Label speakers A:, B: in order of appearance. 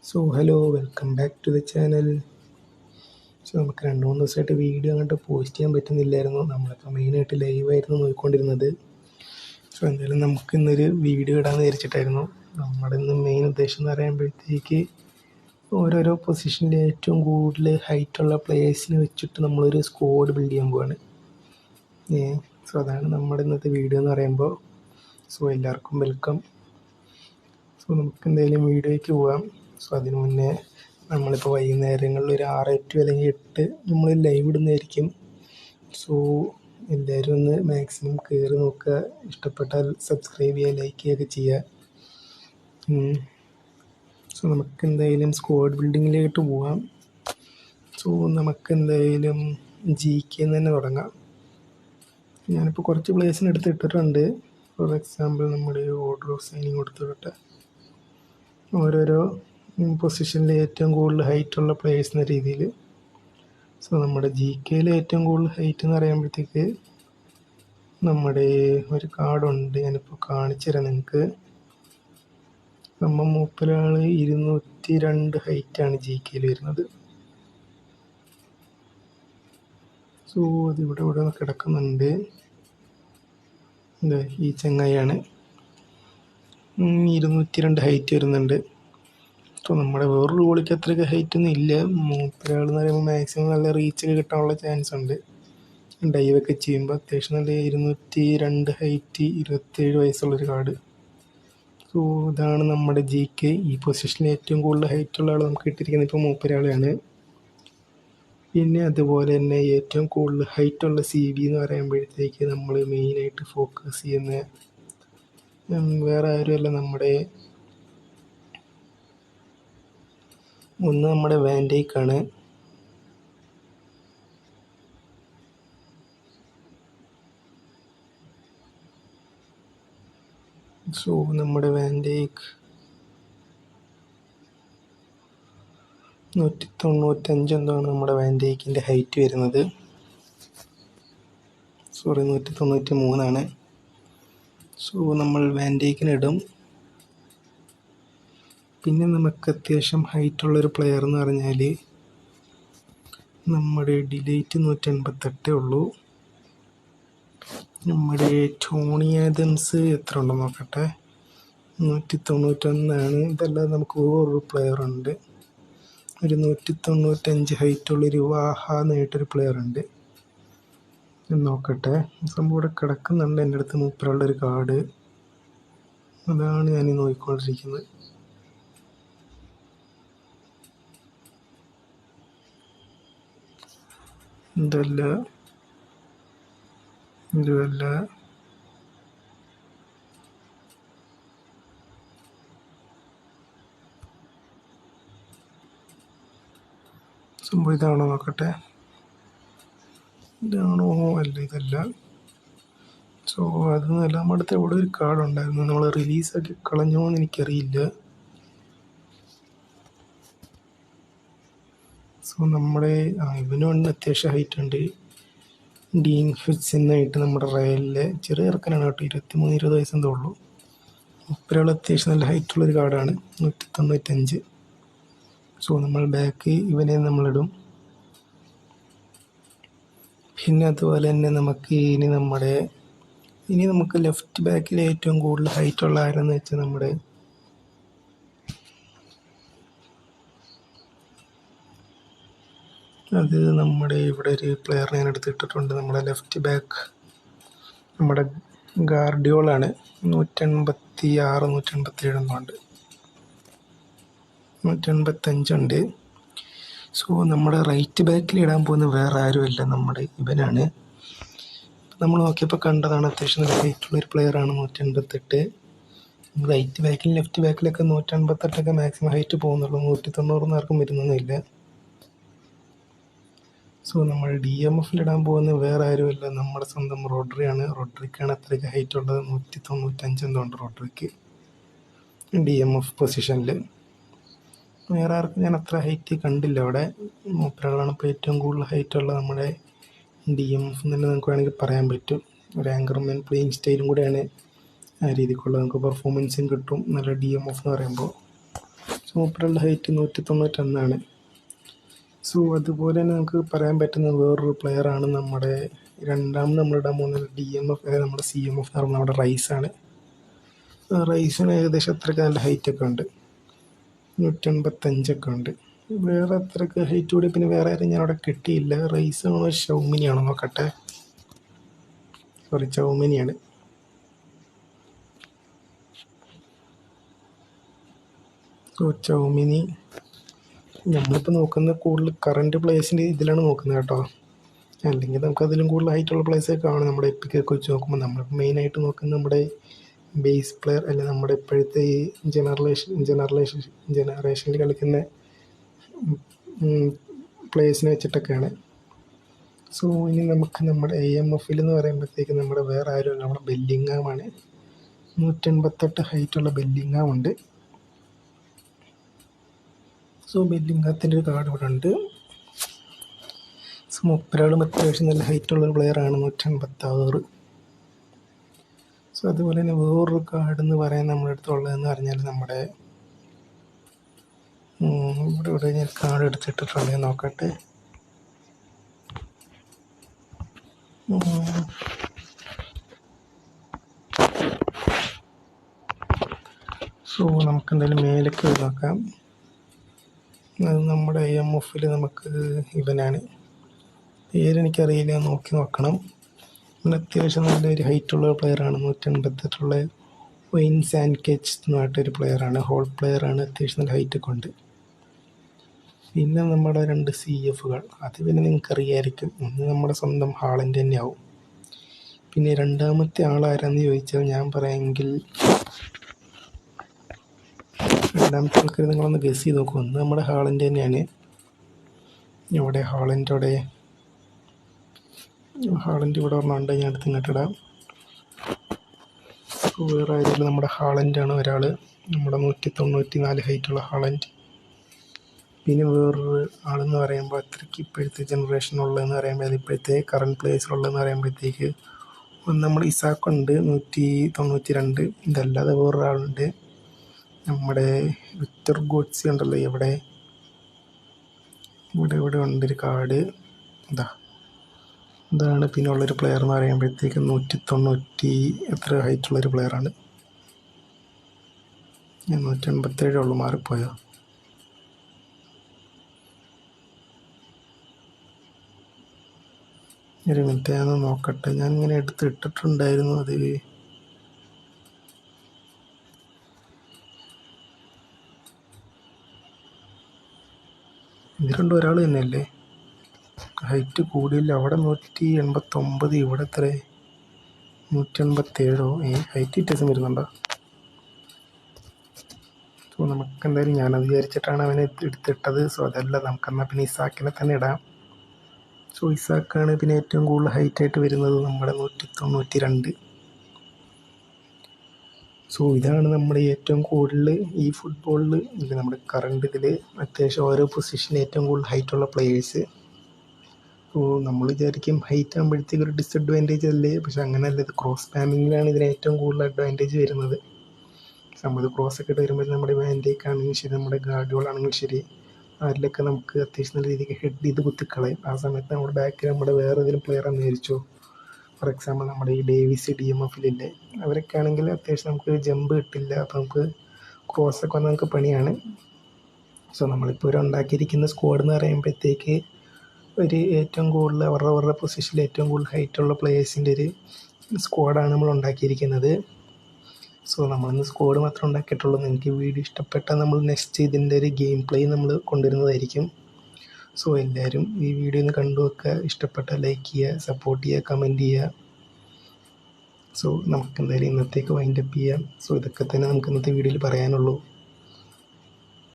A: Hello welcome back to the channel. നമുക്ക് 2-3 ദിവസമായിട്ട് video അങ്ങോട്ട് പോസ്റ്റ് ചെയ്യാൻ പറ്റുന്നില്ലായിരുന്നു. നമ്മളിപ്പോൾ മെയിനായിട്ട് ലൈവായിരുന്നു നോക്കിക്കൊണ്ടിരുന്നത്. എന്തായാലും നമുക്ക് ഇന്നൊരു വീഡിയോ ഇടാമെന്ന് വിചാരിച്ചിട്ടായിരുന്നു. നമ്മുടെ ഇന്ന് മെയിൻ ഉദ്ദേശം എന്ന് പറയുമ്പോഴത്തേക്ക് ഓരോരോ പൊസിഷനിൽ ഏറ്റവും കൂടുതൽ ഹൈറ്റുള്ള പ്ലേയേഴ്സിനെ വെച്ചിട്ട് നമ്മളൊരു സ്ക്വാഡ് ബിൽഡ് ചെയ്യാൻ പോവാണ്. അതാണ് നമ്മുടെ ഇന്നത്തെ വീഡിയോ എന്ന് പറയുമ്പോൾ. എല്ലാവർക്കും വെൽക്കം. നമുക്ക് എന്തായാലും വീഡിയോയ്ക്ക് പോവാം. അതിന് മുന്നേ നമ്മളിപ്പോൾ വൈകുന്നേരങ്ങളിൽ ഒരു 6 ടു അല്ലെങ്കിൽ 8 നമ്മൾ ലൈവ് ഇടുന്നതായിരിക്കും. എല്ലാവരും ഒന്ന് മാക്സിമം കയറി നോക്കുക. ഇഷ്ടപ്പെട്ടാൽ സബ്സ്ക്രൈബ് ചെയ്യുക, ലൈക്ക് ചെയ്യുകയൊക്കെ ചെയ്യുക. നമുക്ക് എന്തായാലും സ്ക്വാഡ് ബിൽഡിങ്ങിലേക്ക് പോവാം. നമുക്ക് എന്തായാലും GK തന്നെ തുടങ്ങാം. ഞാനിപ്പോൾ കുറച്ച് പ്ലേസിന് എടുത്തിട്ടുണ്ട്. ഫോർ എക്സാമ്പിൾ നമ്മുടെ ഓർഡർ ഓഫ് സൈനിങ് കൊടുത്തിട്ട് ഓരോരോ പൊസിഷനിൽ ഏറ്റവും കൂടുതൽ ഹൈറ്റുള്ള പ്ലേയേഴ്സ് എന്ന രീതിയിൽ. നമ്മുടെ GKയിൽ ഏറ്റവും കൂടുതൽ ഹൈറ്റ് എന്ന് പറയുമ്പോഴത്തേക്ക് നമ്മുടെ ഒരു കാർഡുണ്ട്, ഞാനിപ്പോൾ കാണിച്ചു തരാം നിങ്ങൾക്ക്. മൂപ്പരാൾ 202 ഹൈറ്റാണ് GKയിൽ വരുന്നത്. അതിവിടെ ഇവിടെ കിടക്കുന്നുണ്ട്. ഈ ചങ്ങായിയാണ്. 202 ഹൈറ്റ് വരുന്നുണ്ട്. നമ്മുടെ വേറൊരു ഗോളിക്ക് അത്രയ്ക്ക് ഹൈറ്റൊന്നും ഇല്ല. മൂപ്പരാൾ എന്ന് പറയുമ്പോൾ മാക്സിമം നല്ല റീച്ചൊക്കെ കിട്ടാനുള്ള ചാൻസ് ഉണ്ട്. ഡൈവൊക്കെ ചെയ്യുമ്പോൾ അത്യാവശ്യം നല്ല 202 ഹൈറ്റ്, 27 വയസ്സുള്ളൊരു കാർഡ്. ഇതാണ് നമ്മുടെ GK. ഈ പൊസിഷനിൽ ഏറ്റവും കൂടുതൽ ഹൈറ്റുള്ള ആൾ നമുക്ക് കിട്ടിയിരിക്കുന്നത് ഇപ്പോൾ മൂപ്പരാളാണ്. പിന്നെ അതുപോലെ തന്നെ ഏറ്റവും കൂടുതൽ ഹൈറ്റുള്ള CB എന്ന് പറയുമ്പോഴത്തേക്ക് നമ്മൾ മെയിനായിട്ട് ഫോക്കസ് ചെയ്യുന്ന വേറെ ആരുമല്ല, നമ്മുടെ വാൻഡൈക്കാണ്. നമ്മുടെ വാൻഡൈക്ക് 195 എന്താണ് നമ്മുടെ വാൻഡൈക്കിൻ്റെ ഹൈറ്റ് വരുന്നത്. 193 നമ്മൾ വാൻഡൈക്കിനിടും. പിന്നെ നമുക്ക് അത്യാവശ്യം ഹൈറ്റുള്ളൊരു പ്ലെയർ എന്ന് പറഞ്ഞാൽ നമ്മുടെ ഡിലൈറ്റ് 188 ഉള്ളൂ. നമ്മുടെ ടോണി ആദംസ് എത്ര ഉണ്ടെന്ന് നോക്കട്ടെ, 191. ഇതല്ലാതെ നമുക്ക് വേറൊരു പ്ലെയർ ഉണ്ട്, ഒരു 195 ഹൈറ്റുള്ളൊരു വാഹ എന്നായിട്ടൊരു പ്ലെയർ ഉണ്ട്. നോക്കട്ടെ, സംഭവം ഇവിടെ കിടക്കുന്നുണ്ട് എൻ്റെ അടുത്ത് മൂപ്പരുള്ള ഒരു കാർഡ്. അതാണ് ഞാൻ നോക്കിക്കൊണ്ടിരിക്കുന്നത്. ഇതുമല്ല. സംഭവം ഇതാണോ നോക്കട്ടെ, ഇതാണോ? അല്ല, ഇതല്ല. അതൊന്നുമല്ല. നമ്മുടെ അടുത്ത് എവിടെ ഒരു കാർഡ് ഉണ്ടായിരുന്നു, നമ്മൾ റിലീസാക്കി കളഞ്ഞോ എന്ന് എനിക്കറിയില്ല. നമ്മുടെ ഇവനും അത്യാവശ്യം ഹൈറ്റ് ഉണ്ട്. ഡീൻ ഫിറ്റ്സ് എന്നായിട്ട് നമ്മുടെ റയലിലെ ചെറിയ ഇറക്കനാണ് കേട്ടോ, 23-20 വയസ്സെന്തേ ഉള്ളൂ. ഒരാൾ അത്യാവശ്യം നല്ല ഹൈറ്റുള്ളൊരു കാർഡാണ്, 195. നമ്മൾ ബാക്ക് ഇവനെ നമ്മളിടും. പിന്നെ അതുപോലെ തന്നെ നമുക്ക് ഇനി നമുക്ക് ലെഫ്റ്റ് ബാക്കിൽ ഏറ്റവും കൂടുതൽ ഹൈറ്റുള്ള ആരെന്ന് വെച്ചാൽ നമ്മുടെ ഇവിടെ ഒരു പ്ലെയർ ഞാൻ എടുത്തിട്ടിട്ടുണ്ട്. നമ്മുടെ ലെഫ്റ്റ് ബാക്ക് നമ്മുടെ ഗാർഡിയോളാണ്. 186, 187 എന്നുണ്ട്, 185 ഉണ്ട്. നമ്മുടെ റൈറ്റ് ബാക്കിൽ ഇടാൻ പോകുന്ന വേറെ ആരുമല്ല, നമ്മുടെ ഇവനാണ്. നമ്മൾ നോക്കിയപ്പോൾ കണ്ടതാണ്, അത്യാവശ്യം നല്ല ഹൈറ്റുള്ളൊരു പ്ലെയറാണ്, 188. റൈറ്റ് ബാക്കിലും ലെഫ്റ്റ് ബാക്കിലൊക്കെ 188 മാക്സിമം ഹൈറ്റ് പോകുന്നുള്ളൂ, 190 ആർക്കും വരുന്നൊന്നുമില്ല. നമ്മൾ DMFൽ ഇടാൻ പോകുന്ന വേറെ ആരുമല്ല, നമ്മുടെ സ്വന്തം റോഡ്രിയാണ്. റോഡ്രിക്കാണ് അത്രയ്ക്ക് ഹൈറ്റ് ഉള്ളത്, 195 എന്തുകൊണ്ട് റോഡ്രിക്ക് DMF പൊസിഷനിൽ. വേറെ ആർക്കും ഞാൻ അത്ര ഹൈറ്റ് കണ്ടില്ല അവിടെ. മൂപ്പരാളാണ് ഇപ്പോൾ ഏറ്റവും കൂടുതൽ ഹൈറ്റുള്ള നമ്മുടെ DMF എന്ന് തന്നെ നമുക്ക് വേണമെങ്കിൽ പറയാൻ പറ്റും. ഒരു ആങ്കർമാൻ പ്ലേയിങ് സ്റ്റൈലും കൂടെയാണ് ആ രീതിക്കുള്ളത്. നമുക്ക് പെർഫോമൻസും കിട്ടും നല്ല DMF എന്ന് പറയുമ്പോൾ. മൂപ്പരുടെ ഹൈറ്റ് 191. സോ അതുപോലെ തന്നെ നമുക്ക് പറയാൻ പറ്റുന്ന വേറൊരു പ്ലെയറാണ് നമ്മുടെ രണ്ടാമത് നമ്മളിടാൻ പോകുന്നത് DMF, നമ്മുടെ CMF എന്ന് പറഞ്ഞാൽ നമ്മുടെ റൈസാണ്. റൈസിന് ഏകദേശം അത്രയ്ക്ക് നല്ല ഹൈറ്റൊക്കെ ഉണ്ട്, 185 ഉണ്ട്. വേറെ അത്രയ്ക്ക് ഹൈറ്റ് കൂടി പിന്നെ വേറെ ആരും ഞാൻ അവിടെ കിട്ടിയില്ല. റൈസാണോ ഷൗമിനിയാണോ നോക്കട്ടെ. സോറി, ചൗമിനിയാണ്. സോ ചൗമിനി നമ്മളിപ്പോൾ നോക്കുന്ന കൂടുതൽ കറൻറ്റ് പ്ലേസിൻ്റെ ഇതിലാണ് നോക്കുന്നത് കേട്ടോ. അല്ലെങ്കിൽ നമുക്ക് അതിലും കൂടുതൽ ഹൈറ്റുള്ള പ്ലേസൊക്കെ കാണും. നമ്മുടെ എപ്പിക്കൊക്കെ വെച്ച് നോക്കുമ്പോൾ നമ്മളിപ്പോൾ മെയിനായിട്ട് നോക്കുന്നത് നമ്മുടെ ബേസ് പ്ലെയർ, അല്ലെങ്കിൽ നമ്മുടെ ഇപ്പോഴത്തെ ഈ ജനറേഷനിൽ കളിക്കുന്ന പ്ലേയേഴ്സിനെ വെച്ചിട്ടൊക്കെയാണ്. സോ ഇനി നമുക്ക് നമ്മുടെ AMFൽ എന്ന് പറയുമ്പോഴത്തേക്ക് നമ്മുടെ വേറെ ആരുമല്ല, നമ്മുടെ ബെല്ലിംഗാമാണ്. 188 ഹൈറ്റുള്ള ബെല്ലിംഗാം ഉണ്ട്. സോ ബെല്ലിംഗത്തിൻ്റെ ഒരു കാർഡ് ഇവിടെ ഉണ്ട്. സോ മൂപ്പരാളും അത്യാവശ്യം നല്ല ഹൈറ്റുള്ളൊരു പ്ലെയറാണ്, 186. സോ അതുപോലെ തന്നെ വേറൊരു കാർഡ് എന്ന് പറയാൻ നമ്മുടെ അടുത്തുള്ളതെന്ന് പറഞ്ഞാൽ നമ്മുടെ ഇവിടെ ഞാൻ കാർഡ് എടുത്തിട്ടിട്ടുണ്ട്, നോക്കട്ടെ. സോ നമുക്ക് എന്തായാലും മേലേക്ക് നോക്കാം. അത് നമ്മുടെ AMFൽ നമുക്ക് ഇവനാണ്, പേരെനിക്കറിയില്ല, നോക്കി നോക്കണം. പിന്നെ അത്യാവശ്യം നല്ലൊരു ഹൈറ്റുള്ള പ്ലെയറാണ്, 188 വൈൻ സാൻകേജ് എന്ന് പറഞ്ഞിട്ടൊരു പ്ലെയറാണ്, ഹോൾ പ്ലെയറാണ്, അത്യാവശ്യം നല്ല ഹൈറ്റൊക്കെ ഉണ്ട്. പിന്നെ നമ്മുടെ 2 CFകൾ, അത് പിന്നെ നിങ്ങൾക്കറിയായിരിക്കും. ഒന്ന് നമ്മുടെ സ്വന്തം ഹാളൻ്റെ തന്നെ ആവും. പിന്നെ രണ്ടാമത്തെ ആളാരാന്ന് ചോദിച്ചാൽ ഞാൻ പറയാമെങ്കിൽ രണ്ടാമത്തെ ആൾക്കാർ നിങ്ങളൊന്ന് ഗസ് ചെയ്ത് നോക്കും. ഒന്ന് നമ്മുടെ ഹാളൻ്റെ തന്നെയാണ്. ഇവിടെ ഹാളൻ്റെ ഇവിടെ ഒരെണ്ണമുണ്ട്, ഞാൻ അടുത്ത് ഇങ്ങോട്ടിടാം. വേറെ ആരെങ്കിലും നമ്മുടെ ഹാളൻ്റാണ് ഒരാൾ, നമ്മുടെ 194 ഹൈറ്റുള്ള ഹാളൻഡ്. പിന്നെ വേറൊരു ആളെന്ന് പറയുമ്പോൾ അത്രയ്ക്ക് ഇപ്പോഴത്തെ ജനറേഷനുള്ളതെന്ന് പറയുമ്പോൾ അത് ഇപ്പോഴത്തെ കറണ്ട് പ്ലേയേഴ്സിലുള്ളതെന്ന് പറയുമ്പോഴത്തേക്ക് ഒന്ന് നമ്മൾ ഇസാക്കുണ്ട് 192. ഇതല്ലാതെ വേറൊരാളുണ്ട്, നമ്മുടെ വിക്ടർ ഗോഡ്സി ഉണ്ടല്ലോ, ഇവിടെ ഉണ്ടൊരു കാർഡ്. ഇതാണ് പിന്നെ ഉള്ളൊരു പ്ലെയർ എന്ന് പറയുമ്പോഴത്തേക്ക് 190 എത്ര ഹൈറ്റുള്ളൊരു പ്ലെയറാണ്. ഞാൻ 187 ഉള്ളു, മാറിപ്പോയോ. ഒരു മിനിറ്റ് ഞാൻ നോക്കട്ടെ, ഞാൻ ഇങ്ങനെ എടുത്തിട്ടിട്ടുണ്ടായിരുന്നു. അത് ഇത് രണ്ടും ഒരാൾ തന്നെയല്ലേ, ഹൈറ്റ് കൂടിയില്ല. അവിടെ 189, ഇവിടെ എത്ര 187. ഹൈറ്റ് വ്യത്യാസം വരുന്നുണ്ടോ? സോ നമുക്ക് എന്തായാലും ഞാനത് വിചാരിച്ചിട്ടാണ് അവനെ എടുത്തിട്ടത്. സോ അതല്ല, നമുക്കെന്നാൽ പിന്നെ ഇസാക്കിനെ തന്നെ ഇടാം. സോ ഇസാക്കാണ് പിന്നെ ഏറ്റവും കൂടുതൽ ഹൈറ്റായിട്ട് വരുന്നത്, നമ്മുടെ 192. സോ ഇതാണ് നമ്മുടെ ഏറ്റവും കൂടുതൽ ഈ ഫുട്ബോളിൽ നമ്മുടെ കറണ്ട് ഇതിൽ അത്യാവശ്യം ഓരോ പൊസിഷനിൽ ഏറ്റവും കൂടുതൽ ഹൈറ്റുള്ള പ്ലെയേഴ്സ്. സോ നമ്മൾ വിചാരിക്കും ഹൈറ്റ് ആകുമ്പോഴത്തേക്ക് ഒരു ഡിസഡ്വാൻറ്റേജ് അല്ലേ, പക്ഷെ അങ്ങനെയല്ല. ഇത് ക്രോസ് സ്പാമിങ്ങിലാണ് ഇതിന് ഏറ്റവും കൂടുതൽ അഡ്വാൻറ്റേജ് വരുന്നത്. നമ്മൾ ക്രോസൊക്കെ ഇട്ട് വരുമ്പോൾ നമ്മുടെ വാൻഡേക്ക് ആണെങ്കിലും ശരി, നമ്മുടെ ഗാർഡിയോൾ ആണെങ്കിലും ശരി, അതിലൊക്കെ നമുക്ക് അത്യാവശ്യം നല്ല രീതിക്ക് ഹെഡ് ചെയ്ത് കുത്തിക്കളയും. ആ സമയത്ത് നമ്മുടെ ബാക്കിൽ നമ്മുടെ വേറെ ഏതെങ്കിലും പ്ലെയർ എന്ന് വിചാരിച്ചു, ഫോർ എക്സാമ്പിൾ നമ്മുടെ ഈ ഡേവിസ് DMFലില്ലേ, അവരൊക്കെ ആണെങ്കിൽ അത്യാവശ്യം നമുക്ക് ജമ്പ് കിട്ടില്ല, അപ്പോൾ നമുക്ക് ക്രോസൊക്കെ വന്നാൽ നമുക്ക് പണിയാണ്. സോ നമ്മളിപ്പോൾ ഒരു ഉണ്ടാക്കിയിരിക്കുന്ന സ്ക്വാഡ് എന്ന് പറയുമ്പോഴത്തേക്ക് ഒരു ഏറ്റവും കൂടുതൽ അവരുടെ പൊസിഷനിൽ ഏറ്റവും കൂടുതൽ ഹൈറ്റുള്ള പ്ലേയേഴ്സിൻ്റെ ഒരു സ്ക്വാഡാണ് നമ്മൾ ഉണ്ടാക്കിയിരിക്കുന്നത്. സോ നമ്മളിന്ന് സ്ക്വാഡ് മാത്രമേ ഉണ്ടാക്കിയിട്ടുള്ളൂ. നിങ്ങൾക്ക് വീഡിയോ ഇഷ്ടപ്പെട്ടാൽ നമ്മൾ നെക്സ്റ്റ് ഇതിൻ്റെ ഒരു ഗെയിം പ്ലേ നമ്മൾ കൊണ്ടുവരുന്നതായിരിക്കും. സോ എല്ലാവരും ഈ വീഡിയോ ഒന്ന് കണ്ടു വെക്കുക, ഇഷ്ടപ്പെട്ടാൽ ലൈക്ക് ചെയ്യുക, സപ്പോർട്ട് ചെയ്യുക, കമൻറ്റ് ചെയ്യുക. സോ നമുക്ക് എന്തായാലും ഇന്നത്തേക്ക് വൈൻഡപ്പ് ചെയ്യാം. സോ ഇതൊക്കെ തന്നെ നമുക്ക് ഇന്നത്തെ വീഡിയോയിൽ പറയാനുള്ളൂ.